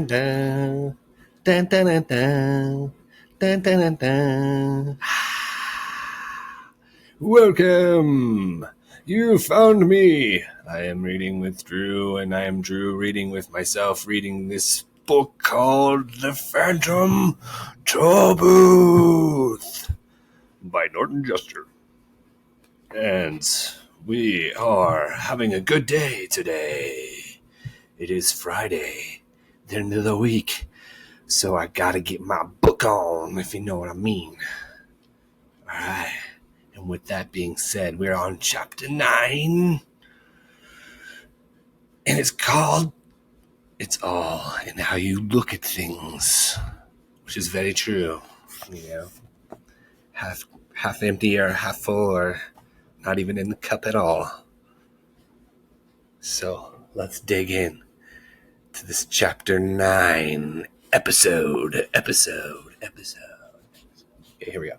Dun, dun, dun, dun, dun, dun, dun, dun, dun. Welcome! You found me! I am reading with Drew, and I am Drew reading with myself, reading this book called The Phantom Tollbooth by Norton Jester. And we are having a good day today. It is Friday, the end of the week, so I gotta get my book on, if you know what I mean. Alright, and with that being said, we're on chapter 9, and it's called It's All in How You Look at Things, which is very true. You know, half empty or half full, or not even in the cup at all. So let's dig in to this chapter 9 episode. Here we go.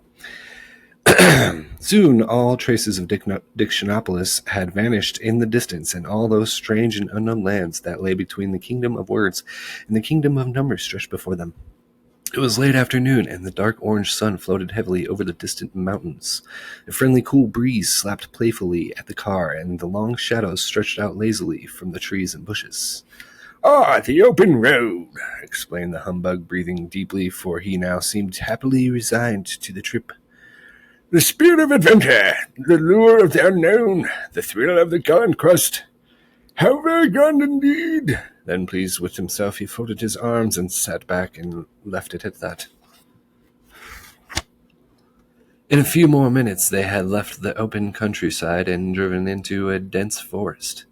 Soon all traces of Dictionopolis had vanished in the distance, and all those strange and unknown lands that lay between the kingdom of words and the kingdom of numbers stretched before them. It was late afternoon, and the dark orange sun floated heavily over the distant mountains. A friendly cool breeze slapped playfully at the car, and the long shadows stretched out lazily from the trees and bushes. "Ah, the open road," explained the humbug, breathing deeply, for he now seemed happily resigned to the trip. "The spirit of adventure, the lure of the unknown, the thrill of the conquest. How very grand indeed!" Then, pleased with himself, he folded his arms and sat back and left it at that. In a few more minutes, they had left the open countryside and driven into a dense forest.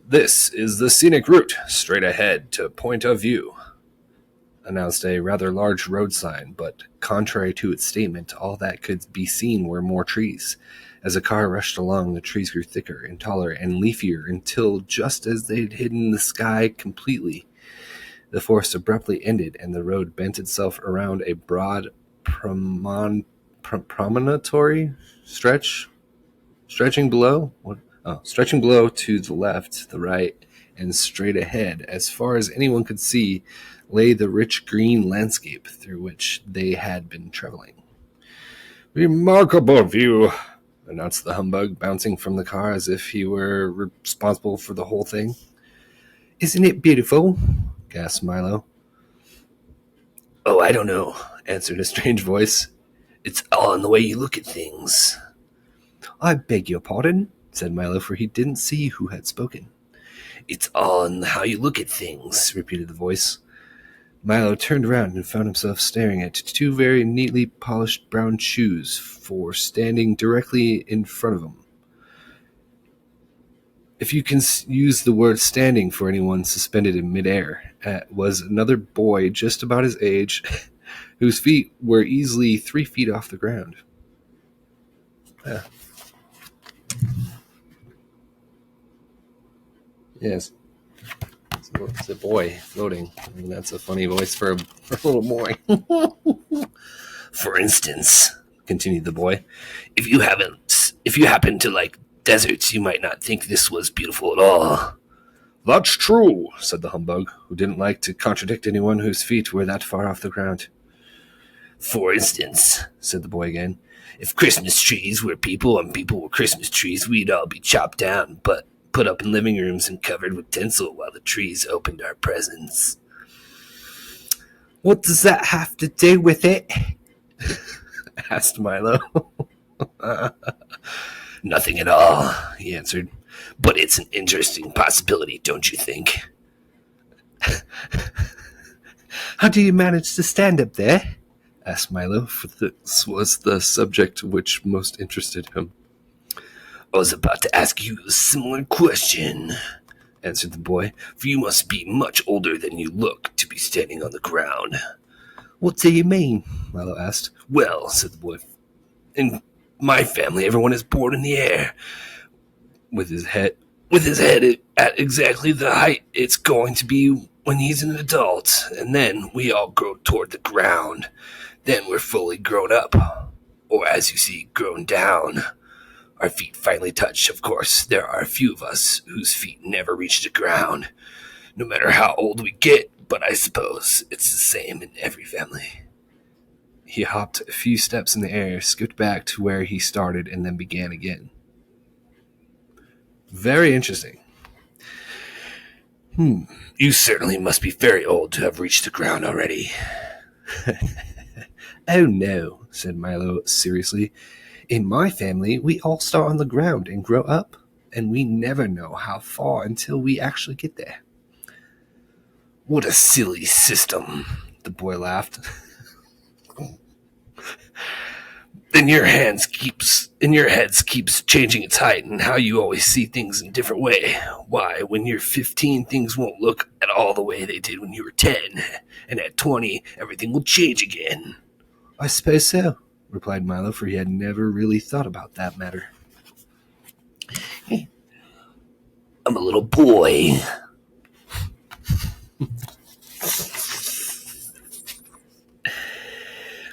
"This is the scenic route, straight ahead to Point of View," announced a rather large road sign, but contrary to its statement, all that could be seen were more trees. As the car rushed along, the trees grew thicker and taller and leafier until, just as they'd hidden the sky completely, the forest abruptly ended and the road bent itself around a broad promontory stretching below to the left, the right, and straight ahead, as far as anyone could see, lay the rich green landscape through which they had been traveling. "Remarkable view," announced the humbug, bouncing from the car as if he were responsible for the whole thing. "Isn't it beautiful?" gasped Milo. "Oh, I don't know," answered a strange voice. "It's all in the way you look at things." "I beg your pardon," said Milo, for he didn't see who had spoken. "It's all in how you look at things," repeated the voice. Milo turned around and found himself staring at two very neatly polished brown shoes standing directly in front of him. If you can use the word standing for anyone suspended in midair, was another boy just about his age, whose feet were easily 3 feet off the ground. Yes. It's a boy floating. I mean, that's a funny voice for a little boy. "For instance," continued the boy, if you happen to like deserts, you might not think this was beautiful at all." "That's true," said the humbug, who didn't like to contradict anyone whose feet were that far off the ground. "For instance," said the boy again, "if Christmas trees were people and people were Christmas trees, we'd all be chopped down, but put up in living rooms and covered with tinsel while the trees opened our presents." "What does that have to do with it?" asked Milo. "Nothing at all," he answered. "But it's an interesting possibility, don't you think?" "How do you manage to stand up there?" asked Milo, for this was the subject which most interested him. "I was about to ask you a similar question," answered the boy, "for you must be much older than you look to be standing on the ground." "What do you mean?" Milo asked. "Well," said the boy, "in my family, everyone is born in the air, with his head at exactly the height it's going to be when he's an adult, and then we all grow toward the ground. Then we're fully grown up, or as you see, grown down. Our feet finally touch. Of course, there are a few of us whose feet never reach the ground. No matter how old we get, but I suppose it's the same in every family. He hopped a few steps in the air, skipped back to where he started, and then began again. Very interesting. You certainly must be very old to have reached the ground already. Oh no, said Milo seriously. In my family, we all start on the ground and grow up, and we never know how far until we actually get there. What a silly system, the boy laughed. Then your heads keeps changing its height and how you always see things in a different way. Why, when you're 15, things won't look at all the way they did when you were 10, and at 20, everything will change again. I suppose so, replied Milo, for he had never really thought about that matter. I'm a little boy.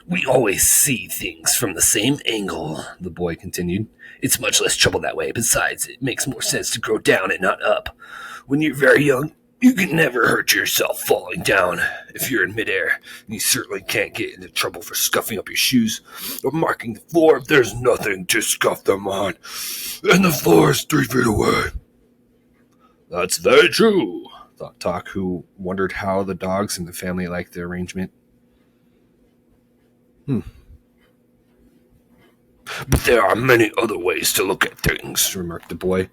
We always see things from the same angle, the boy continued. It's much less trouble that way. Besides, it makes more sense to grow down and not up. When you're very young, you can never hurt yourself falling down. If you're in midair, you certainly can't get into trouble for scuffing up your shoes or marking the floor if there's nothing to scuff them on, and the floor is 3 feet away. That's very true, thought Talk, who wondered how the dogs in the family liked the arrangement. But there are many other ways to look at things, remarked the boy.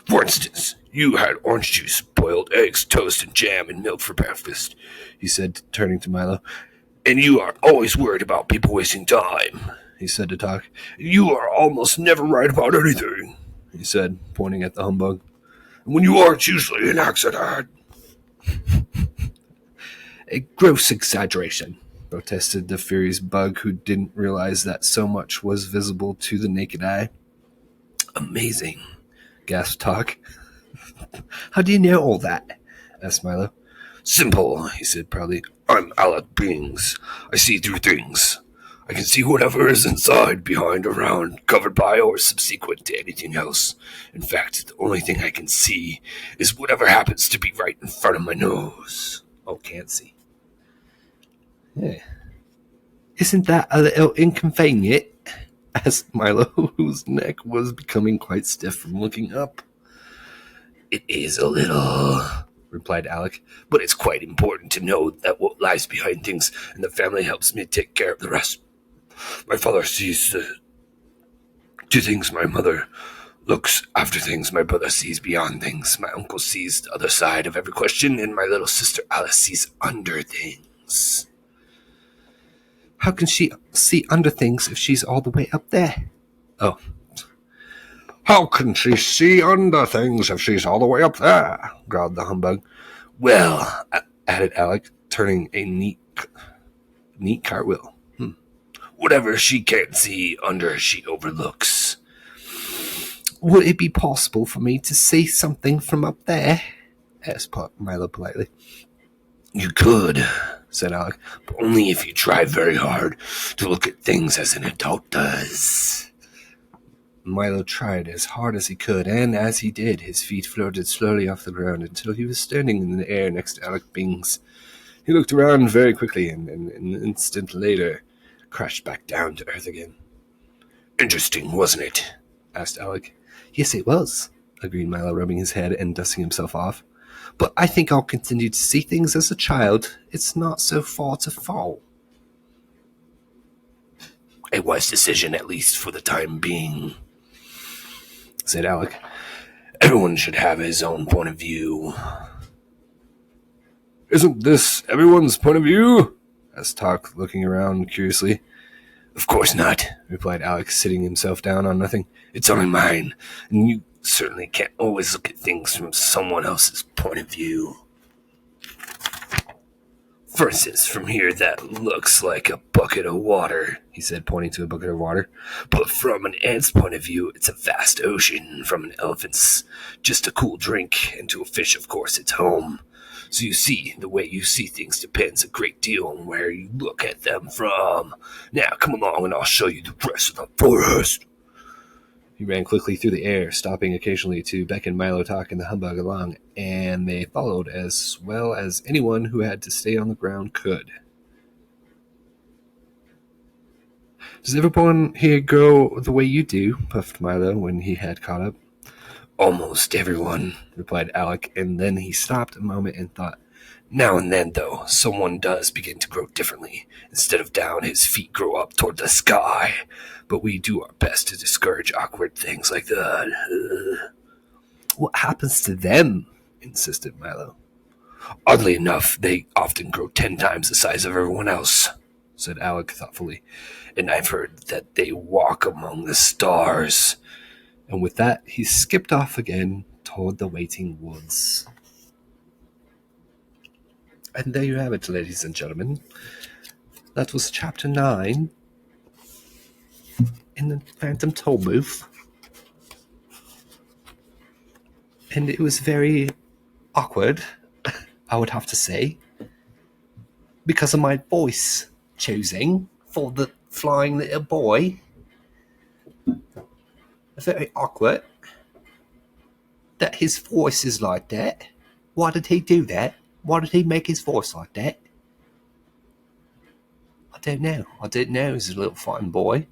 For instance, you had orange juice, boiled eggs, toast, and jam and milk for breakfast, he said, turning to Milo. And you are always worried about people wasting time, he said to Talk. You are almost never right about anything, he said, pointing at the humbug. And when you are, it's usually an accident. A gross exaggeration, protested the furious bug, who didn't realize that so much was visible to the naked eye. Amazing, gasped Talk. How do you know all that? Asked Milo. Simple, he said proudly. I'm Alec Beings. I see through things. I can see whatever is inside, behind, around, covered by, or subsequent to anything else. In fact, the only thing I can see is whatever happens to be right in front of my nose. Oh, can't see. Yeah. Isn't that a little inconvenient? Asked Milo, whose neck was becoming quite stiff from looking up. It is a little, replied Alec, but it's quite important to know that what lies behind things, and the family helps me take care of the rest. My father sees to things, my mother looks after things, my brother sees beyond things, my uncle sees the other side of every question, and my little sister Alice sees under things. How can she see under things if she's all the way up there? Oh. How can she see under things if she's all the way up there? Growled the humbug. Well, added Alec, turning a neat cartwheel. Whatever she can't see under, she overlooks. Would it be possible for me to see something from up there? Asked Milo politely. You could, said Alec, but only if you try very hard to look at things as an adult does. Milo tried as hard as he could, and as he did, his feet floated slowly off the ground until he was standing in the air next to Alec Bings. He looked around very quickly, and an instant later crashed back down to earth again. Interesting, wasn't it? Asked Alec. Yes, it was, agreed Milo, rubbing his head and dusting himself off. But I think I'll continue to see things as a child. It's not so far to fall. A wise decision, at least for the time being, said Alec. Everyone should have his own point of view. Isn't this everyone's point of view? Asked Talk, looking around curiously. Of course not, replied Alec, sitting himself down on nothing. It's only mine, and you certainly can't always look at things from someone else's point of view. For instance, from here that looks like a bucket of water, he said, pointing to a bucket of water. But from an ant's point of view, it's a vast ocean. From an elephant's, just a cool drink, and to a fish, of course, it's home. So you see, the way you see things depends a great deal on where you look at them from. Now, come along and I'll show you the rest of the forest. He ran quickly through the air, stopping occasionally to beckon Milo Talk and the humbug along, and they followed as well as anyone who had to stay on the ground could. Does everyone here go the way you do? Puffed Milo when he had caught up. Almost everyone, replied Alec, and then he stopped a moment and thought. Now and then, though, someone does begin to grow differently. Instead of down, his feet grow up toward the sky. But we do our best to discourage awkward things like that. What happens to them? Insisted Milo. Oddly enough, they often grow 10 times the size of everyone else, said Alec thoughtfully. And I've heard that they walk among the stars. And with that, he skipped off again toward the waiting woods. And there you have it, ladies and gentlemen. That was chapter 9 in the Phantom Tollbooth. And it was very awkward, I would have to say, because of my voice choosing for the flying little boy. Very awkward that his voice is like that. Why did he do that? Why did he make his voice like that? I don't know. I didn't know he was a little fine boy.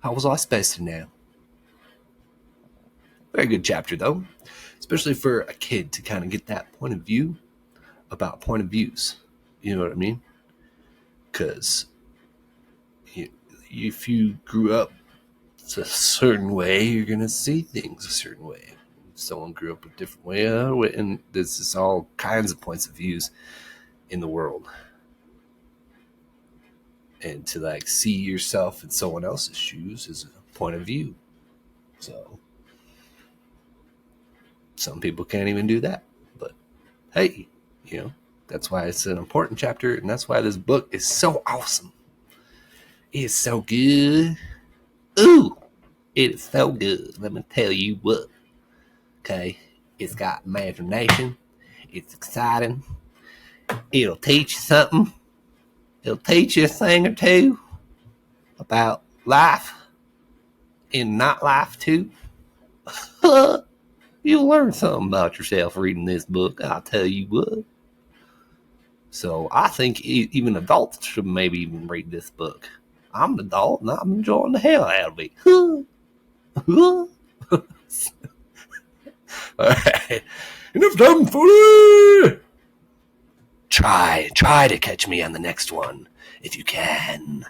How was I supposed to know? Very good chapter, though. Especially for a kid to kind of get that point of view about point of views. You know what I mean? Because if you grew up a certain way, you're going to see things a certain way. If someone grew up a different way, and there's just all kinds of points of views in the world. And to like see yourself in someone else's shoes is a point of view. So some people can't even do that. But hey, that's why it's an important chapter, and that's why this book is so awesome. It's so good. Ooh, it is so good. Let me tell you what. Okay, it's got imagination. It's exciting. It'll teach you something. It'll teach you a thing or two about life and not life too. You'll learn something about yourself reading this book, I'll tell you what. So I think even adults should maybe even read this book. I'm an adult and I'm enjoying the hell out of it. Alright. Enough time for it! Try to catch me on the next one, if you can.